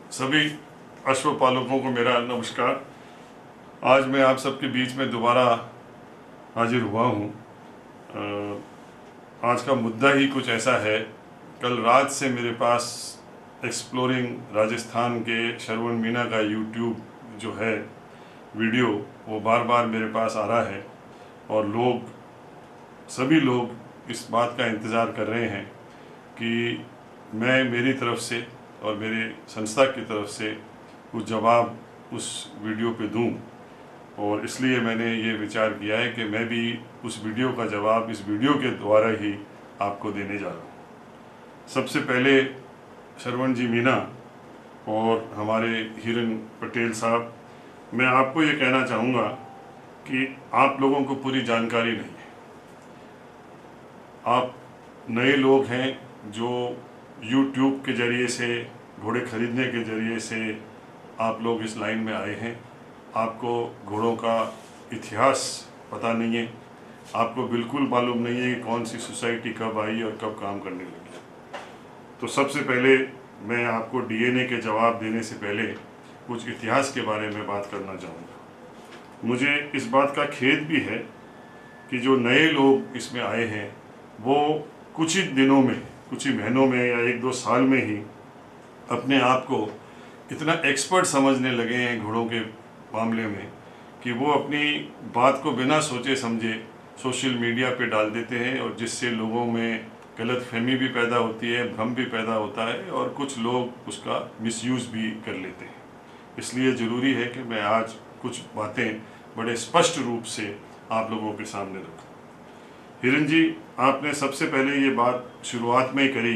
सभी अश्वपालकों को मेरा नमस्कार। आज मैं आप सबके बीच में दोबारा हाजिर हुआ हूँ। आज का मुद्दा ही कुछ ऐसा है। कल रात से मेरे पास एक्सप्लोरिंग राजस्थान के श्रवण मीना का यूट्यूब जो है वीडियो, वो बार बार मेरे पास आ रहा है और सभी लोग इस बात का इंतज़ार कर रहे हैं कि मैं मेरी तरफ से और मेरे संस्था की तरफ से कुछ जवाब उस वीडियो पे दूं, और इसलिए मैंने ये विचार किया है कि मैं भी उस वीडियो का जवाब इस वीडियो के द्वारा ही आपको देने जा रहा हूँ। सबसे पहले श्रवण जी मीना और हमारे हिरन पटेल साहब, मैं आपको ये कहना चाहूँगा कि आप लोगों को पूरी जानकारी नहीं है। आप नए लोग हैं जो YouTube के ज़रिए से, घोड़े खरीदने के ज़रिए से आप लोग इस लाइन में आए हैं। आपको घोड़ों का इतिहास पता नहीं है, आपको बिल्कुल मालूम नहीं है कि कौन सी सोसाइटी कब आई और कब काम करने लगी। तो सबसे पहले मैं आपको DNA के जवाब देने से पहले कुछ इतिहास के बारे में बात करना चाहूँगा। मुझे इस बात का खेद भी है कि जो नए लोग इसमें आए हैं वो कुछ ही दिनों में, कुछ ही महीनों में या 1-2 साल में ही अपने आप को इतना एक्सपर्ट समझने लगे हैं घोड़ों के मामले में कि वो अपनी बात को बिना सोचे समझे सोशल मीडिया पे डाल देते हैं, और जिससे लोगों में गलतफहमी भी पैदा होती है, भ्रम भी पैदा होता है, और कुछ लोग उसका मिसयूज़ भी कर लेते हैं। इसलिए ज़रूरी है कि मैं आज कुछ बातें बड़े स्पष्ट रूप से आप लोगों के सामने रखूँ। हिरन जी, आपने सबसे पहले ये बात शुरुआत में ही करी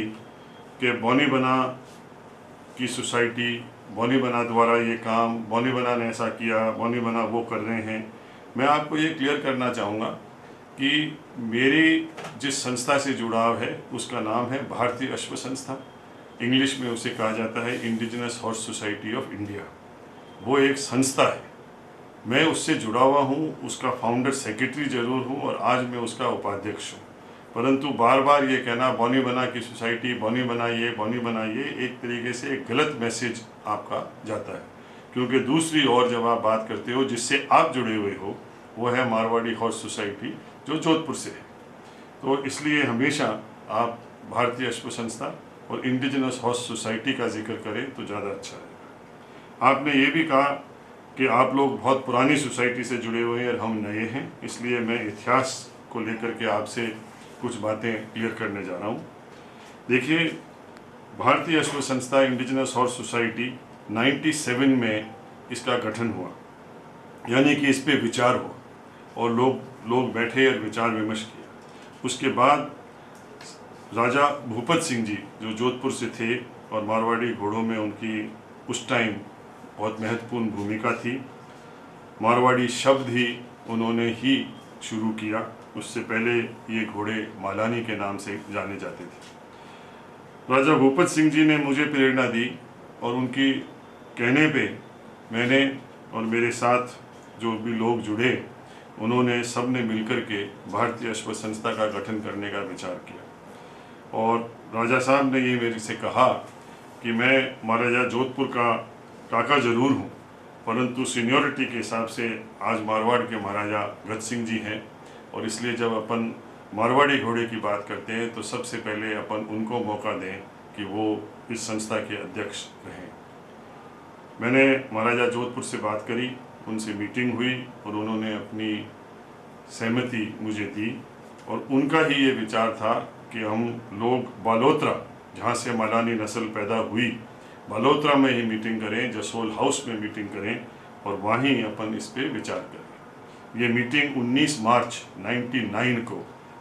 कि बौनी बना की सोसाइटी, बौनी बना द्वारा ये काम, बौनी बना ने ऐसा किया, बौनी बना वो कर रहे हैं। मैं आपको ये क्लियर करना चाहूँगा कि मेरी जिस संस्था से जुड़ाव है उसका नाम है भारतीय अश्व संस्था। इंग्लिश में उसे कहा जाता है indigenous horse society of India. वो एक संस्था है, मैं उससे जुड़ा हुआ हूँ, उसका फाउंडर सेक्रेटरी जरूर हूँ और आज मैं उसका उपाध्यक्ष हूँ। परंतु बार बार ये कहना बौनी बना की सोसाइटी, बौनी बना ये, बौनी बना ये, एक तरीके से एक गलत मैसेज आपका जाता है। क्योंकि दूसरी ओर जब आप बात करते हो जिससे आप जुड़े हुए हो वो है मारवाड़ी हॉर्स सोसाइटी जो जोधपुर से है। तो इसलिए हमेशा आप भारतीय अश्व संस्था और इंडिजिनस हॉर्स सोसाइटी का जिक्र करें तो ज़्यादा अच्छा रहेगा। आपने ये भी कहा कि आप लोग बहुत पुरानी सोसाइटी से जुड़े हुए हैं और हम नए हैं, इसलिए मैं इतिहास को लेकर के आपसे कुछ बातें क्लियर करने जा रहा हूँ। देखिए, भारतीय अश्व संस्था इंडिजिनस हॉर्स सोसाइटी 97 में इसका गठन हुआ, यानी कि इस पे विचार हुआ और लोग बैठे और विचार विमर्श किया। उसके बाद राजा भूपत सिंह जी जो जोधपुर से थे और मारवाड़ी घोड़ों में उनकी उस टाइम बहुत महत्वपूर्ण भूमिका थी। मारवाड़ी शब्द ही उन्होंने ही शुरू किया, उससे पहले ये घोड़े मालानी के नाम से जाने जाते थे। राजा भूपत सिंह जी ने मुझे प्रेरणा दी और उनकी कहने पे मैंने और मेरे साथ जो भी लोग जुड़े उन्होंने सब ने मिलकर के भारतीय अश्व संस्था का गठन करने का विचार किया। और राजा साहब ने ये मेरे से कहा कि मैं महाराजा जोधपुर का काका जरूर हूँ, परंतु सीनियरिटी के हिसाब से आज मारवाड़ के महाराजा गज सिंह जी हैं, और इसलिए जब अपन मारवाड़ी घोड़े की बात करते हैं तो सबसे पहले अपन उनको मौका दें कि वो इस संस्था के अध्यक्ष रहें। मैंने महाराजा जोधपुर से बात करी, उनसे मीटिंग हुई और उन्होंने अपनी सहमति मुझे दी, और उनका ही ये विचार था कि हम लोग बालोतरा, जहाँ से मालानी नस्ल पैदा हुई, बालोतरा में ही मीटिंग करें, जसोल हाउस में मीटिंग करें और वहीं अपन इस पे विचार करें। ये मीटिंग 19 मार्च 99 को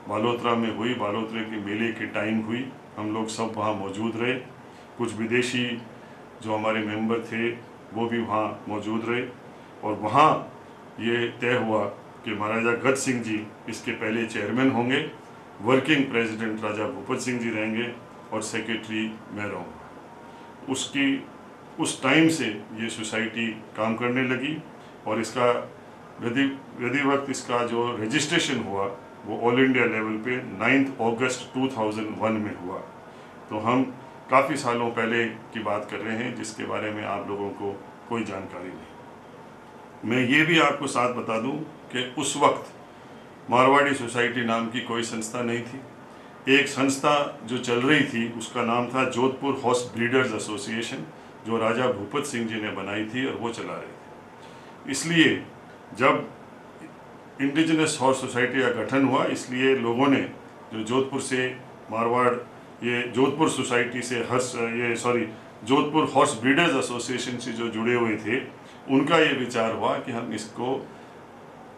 बालोतरा में हुई, बालोतरा के मेले के टाइम हुई। हम लोग सब वहाँ मौजूद रहे, कुछ विदेशी जो हमारे मेंबर थे वो भी वहाँ मौजूद रहे, और वहाँ ये तय हुआ कि महाराजा गज सिंह जी इसके पहले चेयरमैन होंगे, वर्किंग प्रेसिडेंट राजा भूपत सिंह जी रहेंगे और सेक्रेटरी मैं रहूँगा। उस टाइम से ये सोसाइटी काम करने लगी और इसका विधिवत इसका जो रजिस्ट्रेशन हुआ वो ऑल इंडिया लेवल पे 9 अगस्त 2001 में हुआ। तो हम काफ़ी सालों पहले की बात कर रहे हैं, जिसके बारे में आप लोगों को कोई जानकारी नहीं। मैं ये भी आपको साथ बता दूं कि उस वक्त मारवाड़ी सोसाइटी नाम की कोई संस्था नहीं थी। एक संस्था जो चल रही थी उसका नाम था जोधपुर हॉर्स ब्रीडर्स एसोसिएशन, जो राजा भूपत सिंह जी ने बनाई थी और वो चला रहे थे। इसलिए जब इंडिजिनस हॉर्स सोसाइटी का गठन हुआ, इसलिए लोगों ने जो जोधपुर से मारवाड़, ये जोधपुर सोसाइटी से जोधपुर हॉर्स ब्रीडर्स एसोसिएशन से जो जुड़े हुए थे, उनका ये विचार हुआ कि हम इसको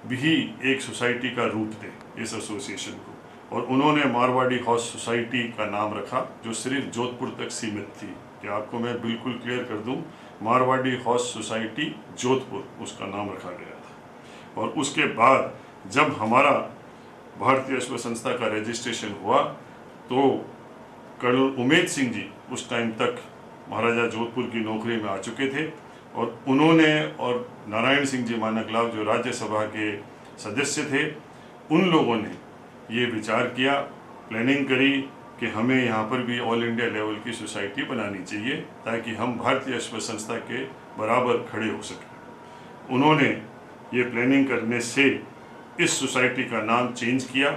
भी एक सोसाइटी का रूप दें, इस एसोसिएशन को। और उन्होंने मारवाड़ी हॉर्स सोसाइटी का नाम रखा, जो सिर्फ जोधपुर तक सीमित थी। कि आपको मैं बिल्कुल क्लियर कर दूं, मारवाड़ी हॉर्स सोसाइटी जोधपुर उसका नाम रखा गया था। और उसके बाद जब हमारा भारतीय अश्व संस्था का रजिस्ट्रेशन हुआ, तो कर्नल उमेद सिंह जी उस टाइम तक महाराजा जोधपुर की नौकरी में आ चुके थे, और उन्होंने और नारायण सिंह जी मानकलाल जो राज्यसभा के सदस्य थे, उन लोगों ने ये विचार किया, प्लानिंग करी कि हमें यहाँ पर भी ऑल इंडिया लेवल की सोसाइटी बनानी चाहिए, ताकि हम भारतीय अश्व संस्था के बराबर खड़े हो सकें। उन्होंने ये प्लानिंग करने से इस सोसाइटी का नाम चेंज किया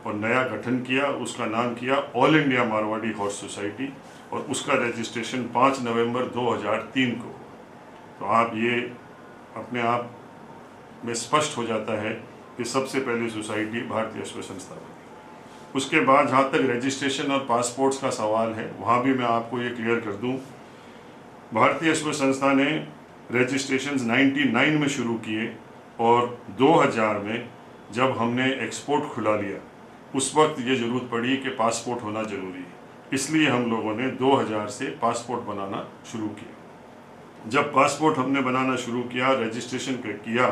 और नया गठन किया। उसका नाम किया all India Marwari horse society, और उसका रजिस्ट्रेशन 5 नवंबर 2003 को। तो आप ये अपने आप में स्पष्ट हो जाता है कि सबसे पहले सोसाइटी भारतीय अश्व संस्था बनी। उसके बाद जहाँ तक रजिस्ट्रेशन और पासपोर्ट्स का सवाल है, वहाँ भी मैं आपको ये क्लियर कर दूँ, भारतीय अश्व संस्था ने रजिस्ट्रेशन 99 में शुरू किए, और 2000 में जब हमने एक्सपोर्ट खुला लिया, उस वक्त ये ज़रूरत पड़ी कि पासपोर्ट होना ज़रूरी है। इसलिए हम लोगों ने 2000 से पासपोर्ट बनाना शुरू किया। जब पासपोर्ट हमने बनाना शुरू किया, रजिस्ट्रेशन किया,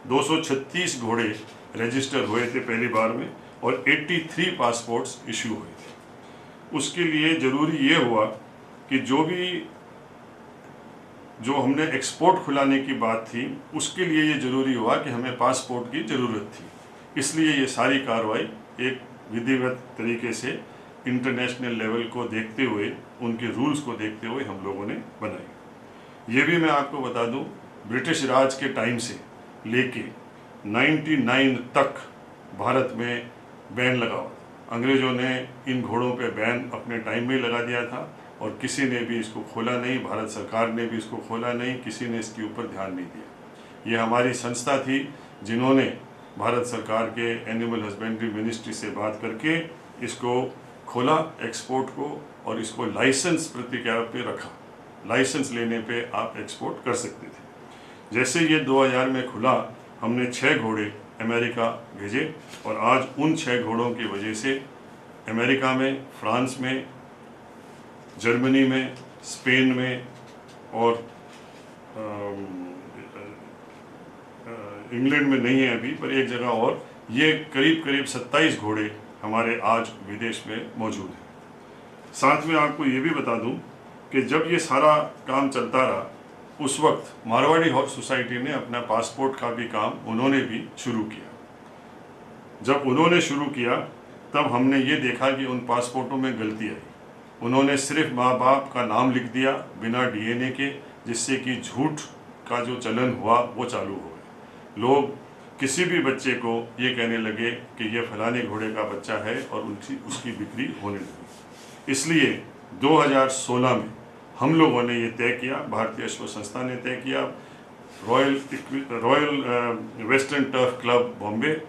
236 घोड़े रजिस्टर हुए थे पहली बार में, और 83 पासपोर्ट्स इशू हुए थे। उसके लिए ज़रूरी ये हुआ कि जो हमने एक्सपोर्ट खुलाने की बात थी, उसके लिए ये ज़रूरी हुआ कि हमें पासपोर्ट की ज़रूरत थी। इसलिए ये सारी कार्रवाई एक विधिवत तरीके से इंटरनेशनल लेवल को देखते हुए, उनके रूल्स को देखते हुए हम लोगों ने बनाई। ये भी मैं आपको बता दूं, ब्रिटिश राज के टाइम से लेके 99 तक भारत में बैन लगा हुआ था। अंग्रेज़ों ने इन घोड़ों पे बैन अपने टाइम में लगा दिया था, और किसी ने भी इसको खोला नहीं, भारत सरकार ने भी इसको खोला नहीं, किसी ने इसके ऊपर ध्यान नहीं दिया। ये हमारी संस्था थी जिन्होंने भारत सरकार के एनिमल हस्बेंड्री मिनिस्ट्री से बात करके इसको खोला, एक्सपोर्ट को, और इसको लाइसेंस प्रक्रिया पे रखा। लाइसेंस लेने पे आप एक्सपोर्ट कर सकते थे। जैसे ये 2000 में खुला, हमने 6 घोड़े अमेरिका भेजे, और आज उन 6 घोड़ों की वजह से अमेरिका में, फ्रांस में, जर्मनी में, स्पेन में, और इंग्लैंड में नहीं है अभी, पर एक जगह और, ये करीब 27 घोड़े हमारे आज विदेश में मौजूद हैं। साथ में आपको ये भी बता दूं कि जब ये सारा काम चलता रहा, उस वक्त मारवाड़ी हॉर्स सोसाइटी ने अपना पासपोर्ट का भी काम उन्होंने भी शुरू किया। जब उन्होंने शुरू किया, तब हमने ये देखा कि उन पासपोर्टों में गलती आई। उन्होंने सिर्फ माँ बाप का नाम लिख दिया बिना डीएनए के, जिससे कि झूठ का जो चलन हुआ वो चालू हो गया। लोग किसी भी बच्चे को ये कहने लगे कि ये फलाने घोड़े का बच्चा है, और उसकी बिक्री होने लगी। इसलिए 2016 में हम लोगों ने ये तय किया, भारतीय अश्व संस्था ने तय किया, Royal Western Turf Club Bombay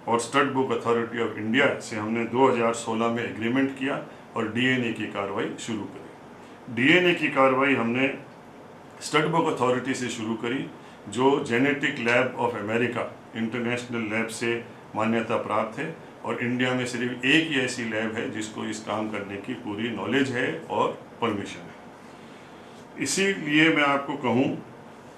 और Stud Book Authority of India से हमने 2016 में एग्रीमेंट किया, और डीएनए की कार्रवाई शुरू करी। डीएनए की कार्रवाई हमने स्टड बुक अथॉरिटी से शुरू करी, जो genetic lab of America international lab से मान्यता प्राप्त है, और इंडिया में सिर्फ एक ही ऐसी लैब है जिसको इस काम करने की पूरी नॉलेज है और परमिशन है। इसीलिए मैं आपको कहूँ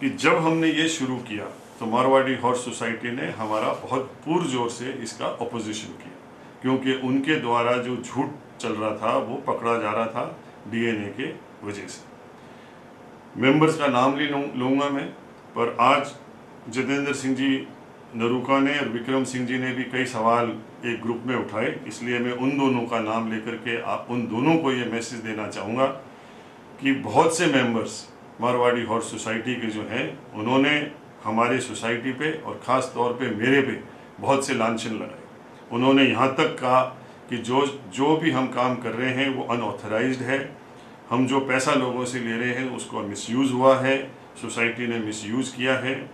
कि जब हमने ये शुरू किया, तो मारवाड़ी हॉर्स सोसाइटी ने हमारा बहुत पुरजोर से इसका अपोजिशन किया, क्योंकि उनके द्वारा जो झूठ चल रहा था वो पकड़ा जा रहा था डीएनए के वजह से। मेंबर्स का नाम नहीं लूँगा मैं, पर आज जितेंद्र सिंह जी नरूका ने और विक्रम सिंह जी ने भी कई सवाल एक ग्रुप में उठाए, इसलिए मैं उन दोनों का नाम लेकर के आप उन दोनों को ये मैसेज देना चाहूँगा कि बहुत से मेंबर्स मारवाड़ी हॉर्स सोसाइटी के जो हैं उन्होंने हमारे सोसाइटी पे और ख़ास तौर पे मेरे पे बहुत से लांछन लगाए। उन्होंने यहाँ तक कहा कि जो भी हम काम कर रहे हैं वो अनऑथराइज्ड है, हम जो पैसा लोगों से ले रहे हैं उसको मिसयूज़ हुआ है, सोसाइटी ने मिसयूज़ किया है।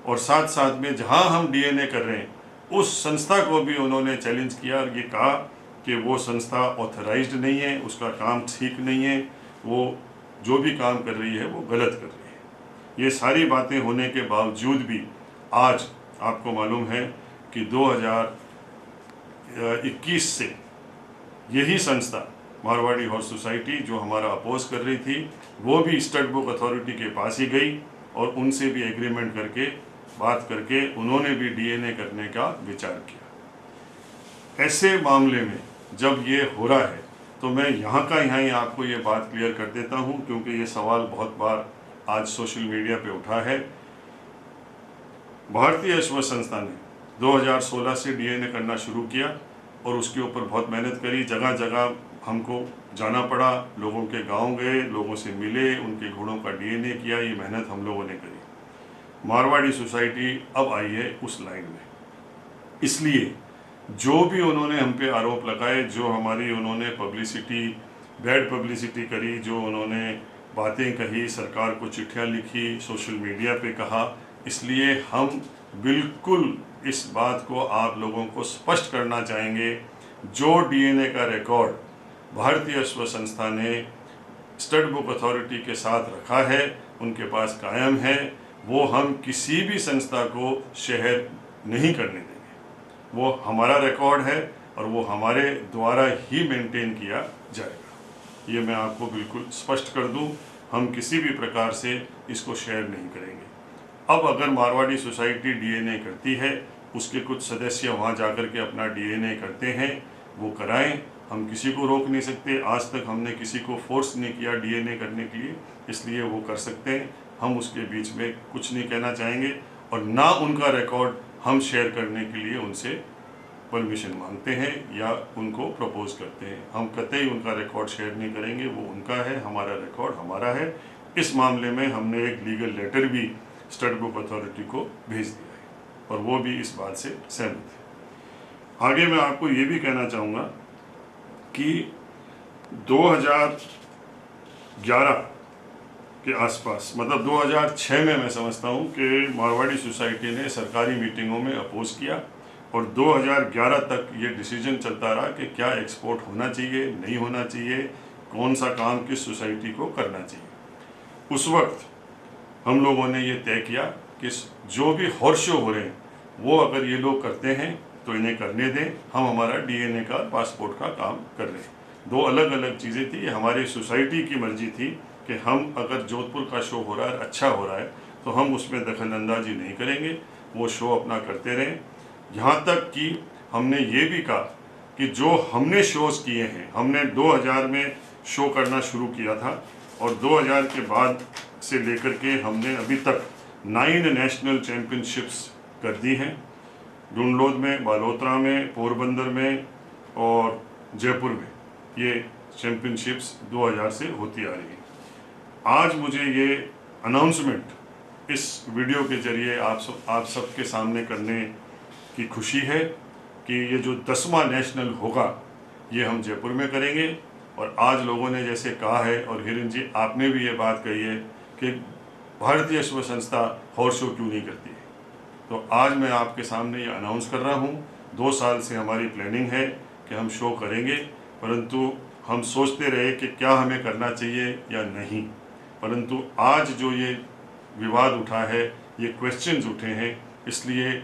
और साथ साथ में जहाँ हम डीएनए कर रहे हैं उस संस्था को भी उन्होंने चैलेंज किया और ये कहा कि वो संस्था ऑथराइज्ड नहीं है, उसका काम ठीक नहीं है, वो जो भी काम कर रही है वो गलत कर रही है। ये सारी बातें होने के बावजूद भी आज आपको मालूम है कि 2021 से यही संस्था मारवाड़ी हॉर्स सोसाइटी जो हमारा अपोज कर रही थी वो भी स्टड बुक अथॉरिटी के पास ही गई और उनसे भी एग्रीमेंट करके बात करके उन्होंने भी डीएनए करने का विचार किया। ऐसे मामले में जब ये हो रहा है तो मैं यहाँ ही आपको ये बात क्लियर कर देता हूँ, क्योंकि ये सवाल बहुत बार आज सोशल मीडिया पे उठा है। भारतीय अश्व संस्था ने 2016 से डीएनए करना शुरू किया और उसके ऊपर बहुत मेहनत करी। जगह जगह हमको जाना पड़ा, लोगों के गांव गए, लोगों से मिले, उनके घोड़ों का डीएनए किया। ये मेहनत हम लोगों ने करी। मारवाड़ी सोसाइटी अब आई है उस लाइन में, इसलिए जो भी उन्होंने हम पे आरोप लगाए, जो हमारी उन्होंने पब्लिसिटी, बैड पब्लिसिटी करी, जो उन्होंने बातें कही, सरकार को चिट्ठियाँ लिखी, सोशल मीडिया पे कहा, इसलिए हम बिल्कुल इस बात को आप लोगों को स्पष्ट करना चाहेंगे। जो डीएनए का रिकॉर्ड भारतीय अश्व संस्था ने स्टड बुक अथॉरिटी के साथ रखा है, उनके पास कायम है, वो हम किसी भी संस्था को शेयर नहीं करने देंगे। वो हमारा रिकॉर्ड है और वो हमारे द्वारा ही मेंटेन किया जाएगा। ये मैं आपको बिल्कुल स्पष्ट कर दूं, हम किसी भी प्रकार से इसको शेयर नहीं करेंगे। अब अगर मारवाड़ी सोसाइटी डीएनए करती है, उसके कुछ सदस्य वहाँ जाकर के अपना डीएनए करते हैं, वो कराएं, हम किसी को रोक नहीं सकते। आज तक हमने किसी को फोर्स नहीं किया डीएनए करने के लिए, इसलिए वो कर सकते हैं। हम उसके बीच में कुछ नहीं कहना चाहेंगे और ना उनका रिकॉर्ड हम शेयर करने के लिए उनसे परमिशन मांगते हैं या उनको प्रपोज करते हैं। हम कतई उनका रिकॉर्ड शेयर नहीं करेंगे, वो उनका है, हमारा रिकॉर्ड हमारा है। इस मामले में हमने एक लीगल लेटर भी स्टड बुक अथॉरिटी को भेज दिया है और वो भी इस बात से सहमत है। आगे मैं आपको ये भी कहना चाहूँगा कि 2011 के आसपास, मतलब 2006 में मैं समझता हूँ कि मारवाड़ी सोसाइटी ने सरकारी मीटिंगों में अपोज किया और 2011 तक ये डिसीजन चलता रहा कि क्या एक्सपोर्ट होना चाहिए, नहीं होना चाहिए, कौन सा काम किस सोसाइटी को करना चाहिए। उस वक्त हम लोगों ने ये तय किया कि जो भी हॉर्स शो हो रहे हैं वो अगर ये लोग करते हैं तो इन्हें करने दें, हम हमारा डीएनए का पासपोर्ट का काम कर रहे हैं। दो अलग अलग चीज़ें थी। ये हमारी सोसाइटी की मर्जी थी कि हम अगर जोधपुर का शो हो रहा है, अच्छा हो रहा है, तो हम उसमें दखल अंदाजी नहीं करेंगे, वो शो अपना करते रहें। यहाँ तक कि हमने ये भी कहा कि जो हमने शोज़ किए हैं, हमने 2000 में शो करना शुरू किया था और 2000 के बाद से लेकर के हमने अभी तक 9 नेशनल चैम्पियनशिप्स कर दी हैं। डुंडलोद में, बालोतरा में, पोरबंदर में और जयपुर में ये चैम्पियनशिप्स 2000 से होती आ रही हैं। आज मुझे ये अनाउंसमेंट इस वीडियो के जरिए आप सबके सामने करने की खुशी है कि ये जो 10वां नेशनल होगा ये हम जयपुर में करेंगे। और आज लोगों ने जैसे कहा है, और हिरन जी आपने भी ये बात कही है कि भारतीय अश्व संस्था हॉर्स शो क्यों नहीं करती है, तो आज मैं आपके सामने ये अनाउंस कर रहा हूँ। 2 साल से हमारी प्लानिंग है कि हम शो करेंगे, परंतु हम सोचते रहे कि क्या हमें करना चाहिए या नहीं। परंतु आज जो ये विवाद उठा है, ये क्वेश्चंस उठे हैं, इसलिए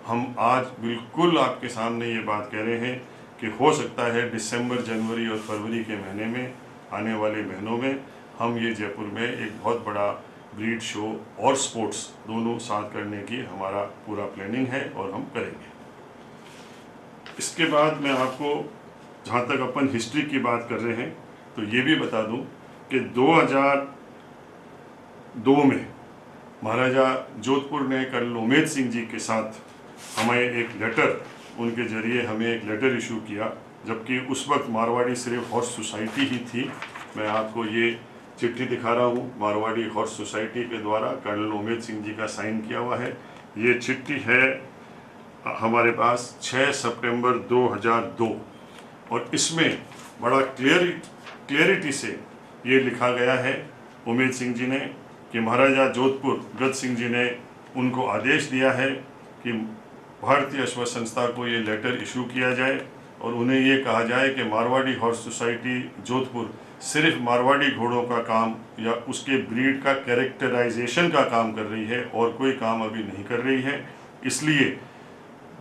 हम आज बिल्कुल आपके सामने ये बात कह रहे हैं कि हो सकता है दिसंबर, जनवरी और फरवरी के महीने में, आने वाले महीनों में हम ये जयपुर में एक बहुत बड़ा ब्रीड शो और स्पोर्ट्स दोनों साथ करने की हमारा पूरा प्लानिंग है और हम करेंगे। इसके बाद मैं आपको, जहाँ तक अपन हिस्ट्री की बात कर रहे हैं, तो ये भी बता दूं कि 2002 में महाराजा जोधपुर ने कर्नल उमेद सिंह जी के साथ हमें एक लेटर, उनके ज़रिए हमें एक लेटर इशू किया, जबकि उस वक्त मारवाड़ी सिर्फ हॉर्स सोसाइटी ही थी। मैं आपको ये चिट्ठी दिखा रहा हूँ, मारवाड़ी हॉर्स सोसाइटी के द्वारा कर्नल उमेद सिंह जी का साइन किया हुआ है। ये चिट्ठी है हमारे पास 6 सितंबर 2002 और इसमें बड़ा क्लियरिटी से ये लिखा गया है उमेद सिंह जी ने कि महाराजा जोधपुर गद सिंह जी ने उनको आदेश दिया है कि भारतीय अश्व संस्था को ये लेटर इशू किया जाए और उन्हें ये कहा जाए कि मारवाड़ी हॉर्स सोसाइटी जोधपुर सिर्फ मारवाड़ी घोड़ों का काम या उसके ब्रीड का कैरेक्टराइजेशन का काम कर रही है और कोई काम अभी नहीं कर रही है। इसलिए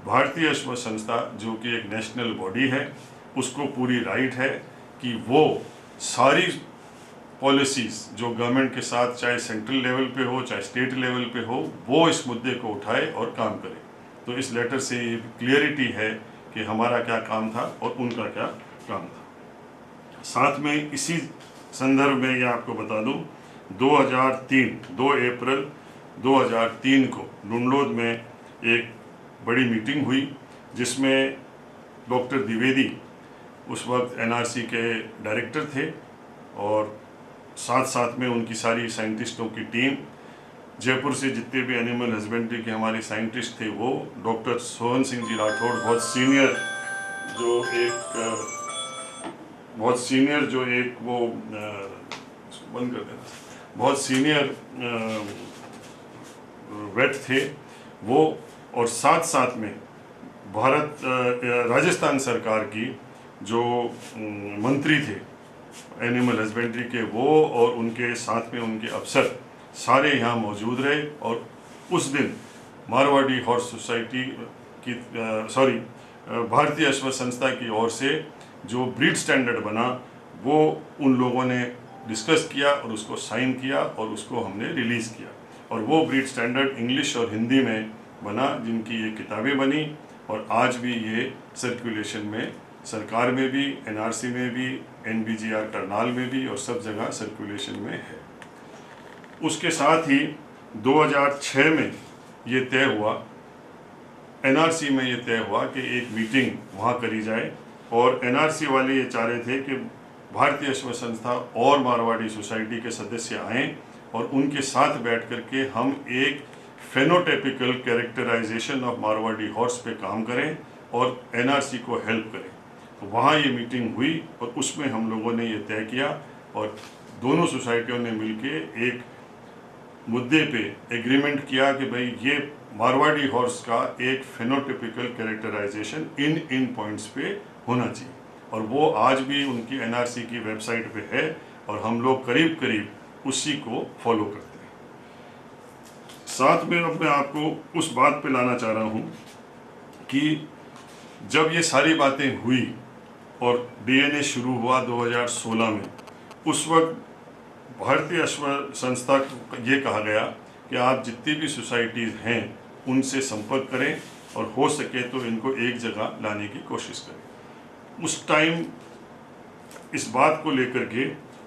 भारतीय अश्व संस्था जो कि एक नेशनल बॉडी है, उसको पूरी राइट है कि वो सारी पॉलिसीज़ जो गवर्नमेंट के साथ चाहे सेंट्रल लेवल पे हो चाहे स्टेट लेवल पे हो, वो इस मुद्दे को उठाए और काम करे। तो इस लेटर से ये क्लियरिटी है कि हमारा क्या काम था और उनका क्या काम था। साथ में इसी संदर्भ में ये आपको बता दूं, 2 अप्रैल 2003 को डुंडलोद में एक बड़ी मीटिंग हुई जिसमें डॉक्टर द्विवेदी उस वक्त एनआरसी के डायरेक्टर थे और साथ में उनकी सारी साइंटिस्टों की टीम, जयपुर से जितने भी एनिमल हस्बेंड्री के हमारे साइंटिस्ट थे वो, डॉक्टर सोहन सिंह जी राठौड़ बहुत सीनियर जो एक वो बंद कर देना, बहुत सीनियर वेट थे वो, और साथ में राजस्थान सरकार की जो मंत्री थे एनिमल हस्बेंड्री के, वो और उनके साथ में उनके अफसर सारे यहाँ मौजूद रहे। और उस दिन मारवाड़ी हॉर्स सोसाइटी की भारतीय अश्व संस्था की ओर से जो ब्रीड स्टैंडर्ड बना वो उन लोगों ने डिस्कस किया और उसको साइन किया और उसको हमने रिलीज़ किया। और वो ब्रीड स्टैंडर्ड इंग्लिश और हिंदी में बना, जिनकी ये किताबें बनी और आज भी ये सर्कुलेशन में, सरकार में भी, एनआरसी में भी, एनबीजीआर करनाल में भी और सब जगह सर्कुलेशन में है। उसके साथ ही 2006 में ये तय हुआ, एनआरसी में ये तय हुआ कि एक मीटिंग वहाँ करी जाए और एनआरसी वाले ये चाह रहे थे कि भारतीय अश्व संस्था और मारवाड़ी सोसाइटी के सदस्य आएँ और उनके साथ बैठ करके हम एक फेनोटाइपिकल कैरेक्टराइजेशन ऑफ मारवाड़ी हॉर्स पे काम करें और एनआरसी को हेल्प करें। तो वहाँ ये मीटिंग हुई और उसमें हम लोगों ने ये तय किया और दोनों सोसाइटियों ने मिलके एक मुद्दे पे एग्रीमेंट किया कि भाई ये मारवाड़ी हॉर्स का एक फेनोटाइपिकल कैरेक्टराइजेशन इन पॉइंट्स पे होना चाहिए और वो आज भी उनकी एनआरसी की वेबसाइट पे है और हम लोग करीब उसी को फॉलो करते हैं। साथ में अब मैं आपको उस बात पे लाना चाह रहा हूँ कि जब ये सारी बातें हुई और डीएनए शुरू हुआ 2016 में, उस वक्त भारतीय अश्व संस्था को ये कहा गया कि आप जितनी भी सोसाइटीज़ हैं उनसे संपर्क करें और हो सके तो इनको एक जगह लाने की कोशिश करें। उस टाइम इस बात को लेकर के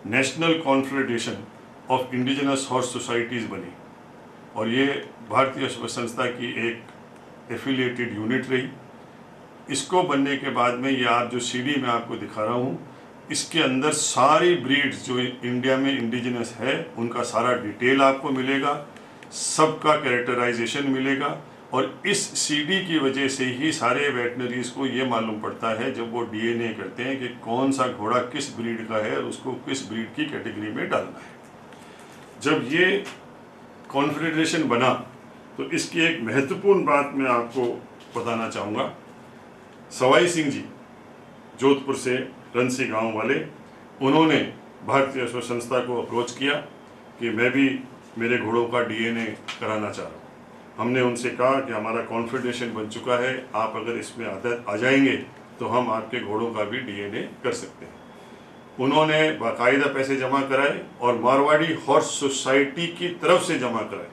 national confederation of indigenous horse societies बनी और ये भारतीय अश्व संस्था की एक एफिलिएटेड यूनिट रही। इसको बनने के बाद में ये आप जो सीडी में आपको दिखा रहा हूँ, इसके अंदर सारी ब्रीड्स जो इंडिया में इंडिजिनस है उनका सारा डिटेल आपको मिलेगा, सबका कैरेक्टराइजेशन मिलेगा और इस सीडी की वजह से ही सारे वेटनरीज को ये मालूम पड़ता है जब वो डीएनए करते हैं कि कौन सा घोड़ा किस ब्रीड का है और उसको किस ब्रीड की कैटेगरी में डालना है। जब ये कॉन्फेडरेशन बना तो इसकी एक महत्वपूर्ण बात मैं आपको बताना चाहूँगा। सवाई सिंह जी जोधपुर से रनसी गांव वाले, उन्होंने भारतीय अश्व संस्था को अप्रोच किया कि मैं भी मेरे घोड़ों का डीएनए कराना चाह रहा हूँ। हमने उनसे कहा कि हमारा कॉन्फेडरेशन बन चुका है, आप अगर इसमें आ जाएंगे तो हम आपके घोड़ों का भी डीएनए कर सकते हैं। उन्होंने बाकायदा पैसे जमा कराए और मारवाड़ी हॉर्स सोसाइटी की तरफ से जमा कराए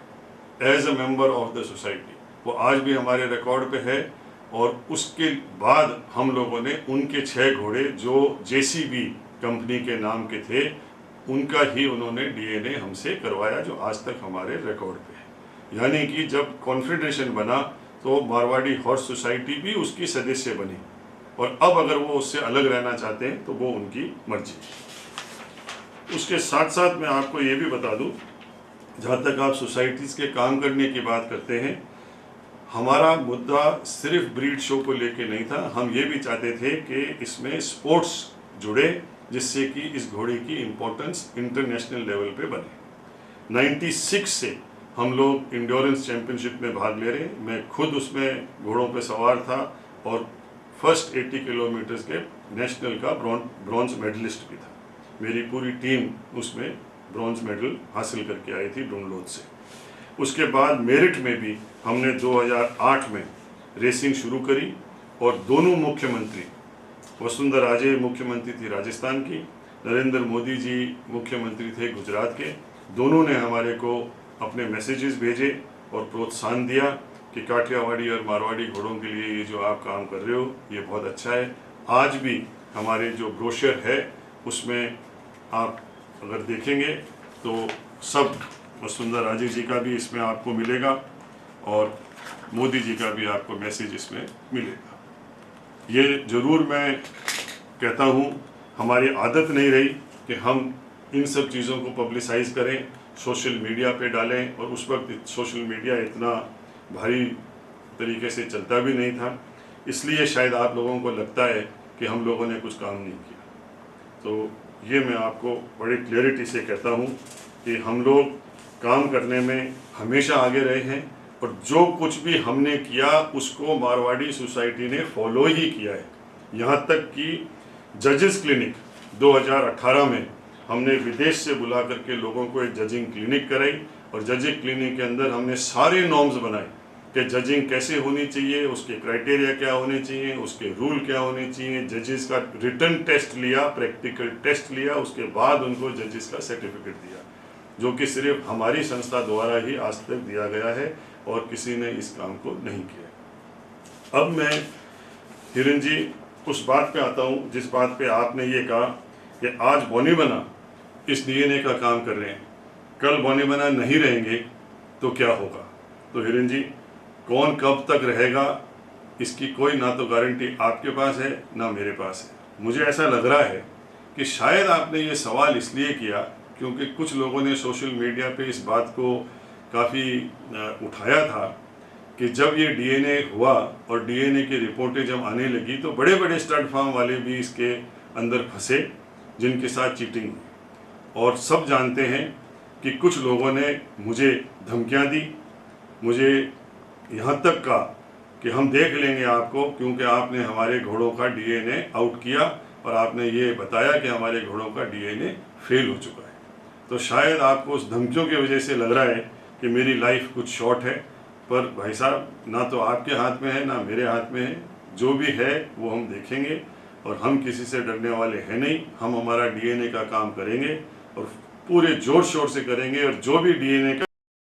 as a member of the society. वो आज भी हमारे रिकॉर्ड पे है और उसके बाद हम लोगों ने उनके 6 घोड़े जो जेसीबी कंपनी के नाम के थे उनका ही उन्होंने डीएनए हमसे करवाया, जो आज तक हमारे रिकॉर्ड पे है। यानी कि जब कॉन्फेडरेशन बना तो मारवाड़ी हॉर्स सोसाइटी भी उसकी सदस्य बनी और अब अगर वो उससे अलग रहना चाहते हैं तो वो उनकी मर्जी। उसके साथ साथ मैं आपको ये भी बता दूं, जहाँ तक आप सोसाइटीज़ के काम करने की बात करते हैं, हमारा मुद्दा सिर्फ ब्रीड शो को लेके नहीं था। हम ये भी चाहते थे कि इसमें स्पोर्ट्स जुड़े, जिससे कि इस घोड़े की इम्पोर्टेंस इंटरनेशनल लेवल पे बने। 96 से हम लोग इंड्योरेंस चैम्पियनशिप में भाग ले रहे। मैं खुद उसमें घोड़ों पे सवार था और फर्स्ट 80 किलोमीटर्स के नेशनल का ब्रॉन्ज मेडलिस्ट भी था। मेरी पूरी टीम उसमें ब्रॉन्ज मेडल हासिल करके आई थी ढूंढलोद से। उसके बाद मेरिट में भी हमने 2008 में रेसिंग शुरू करी और दोनों मुख्यमंत्री, वसुंधरा राजे मुख्यमंत्री थी राजस्थान की, नरेंद्र मोदी जी मुख्यमंत्री थे गुजरात के, दोनों ने हमारे को अपने मैसेजेस भेजे और प्रोत्साहन दिया कि काठियावाड़ी और मारवाड़ी घोड़ों के लिए ये जो आप काम कर रहे हो ये बहुत अच्छा है। आज भी हमारे जो ब्रोशर है उसमें आप अगर देखेंगे तो सब वसुंधरा राजे जी का भी इसमें आपको मिलेगा और मोदी जी का भी आपको मैसेज इसमें मिलेगा। ये ज़रूर मैं कहता हूँ, हमारी आदत नहीं रही कि हम इन सब चीज़ों को पब्लिसाइज करें, सोशल मीडिया पे डालें, और उस वक्त सोशल मीडिया इतना भारी तरीके से चलता भी नहीं था, इसलिए शायद आप लोगों को लगता है कि हम लोगों ने कुछ काम नहीं किया। तो ये मैं आपको बड़ी क्लियरिटी से कहता हूँ कि हम लोग काम करने में हमेशा आगे रहे हैं और जो कुछ भी हमने किया उसको मारवाड़ी सोसाइटी ने फॉलो ही किया है। यहाँ तक कि जजेस क्लिनिक 2018 में हमने विदेश से बुला करके लोगों को एक जजिंग क्लिनिक कराई और जजिंग क्लिनिक के अंदर हमने सारे नॉर्म्स बनाए कि जजिंग कैसे होनी चाहिए, उसके क्राइटेरिया क्या होने चाहिए, उसके रूल क्या होने चाहिए। जजेस का रिटन टेस्ट लिया, प्रैक्टिकल टेस्ट लिया, उसके बाद उनको जजेस का सर्टिफिकेट दिया, जो कि सिर्फ हमारी संस्था द्वारा ही आज तक दिया गया है और किसी ने इस काम को नहीं किया। अब मैं हिरन जी उस बात पे आता हूँ जिस बात पे आपने ये कहा कि आज बौनी बना इस डीएनए का काम कर रहे हैं, कल बौनी बना नहीं रहेंगे तो क्या होगा। तो हिरन जी, कौन कब तक रहेगा इसकी कोई ना तो गारंटी आपके पास है ना मेरे पास है। मुझे ऐसा लग रहा है कि शायद आपने ये सवाल इसलिए किया क्योंकि कुछ लोगों ने सोशल मीडिया पे इस बात को काफ़ी उठाया था कि जब ये डीएनए हुआ और डीएनए की रिपोर्टें जब आने लगी तो बड़े बड़े स्टड फार्म वाले भी इसके अंदर फंसे जिनके साथ चीटिंग हुई। और सब जानते हैं कि कुछ लोगों ने मुझे धमकियां दी, मुझे यहाँ तक कहा कि हम देख लेंगे आपको, क्योंकि आपने हमारे घोड़ों का डीएनए आउट किया और आपने ये बताया कि हमारे घोड़ों का डीएनए फेल हो चुका है। तो शायद आपको उस धमकियों की वजह से लग रहा है कि मेरी लाइफ कुछ शॉर्ट है, पर भाई साहब ना तो आपके हाथ में है ना मेरे हाथ में है। जो भी है वो हम देखेंगे और हम किसी से डरने वाले हैं नहीं। हम हमारा डीएनए का काम करेंगे और पूरे जोर शोर से करेंगे और जो भी डीएनए का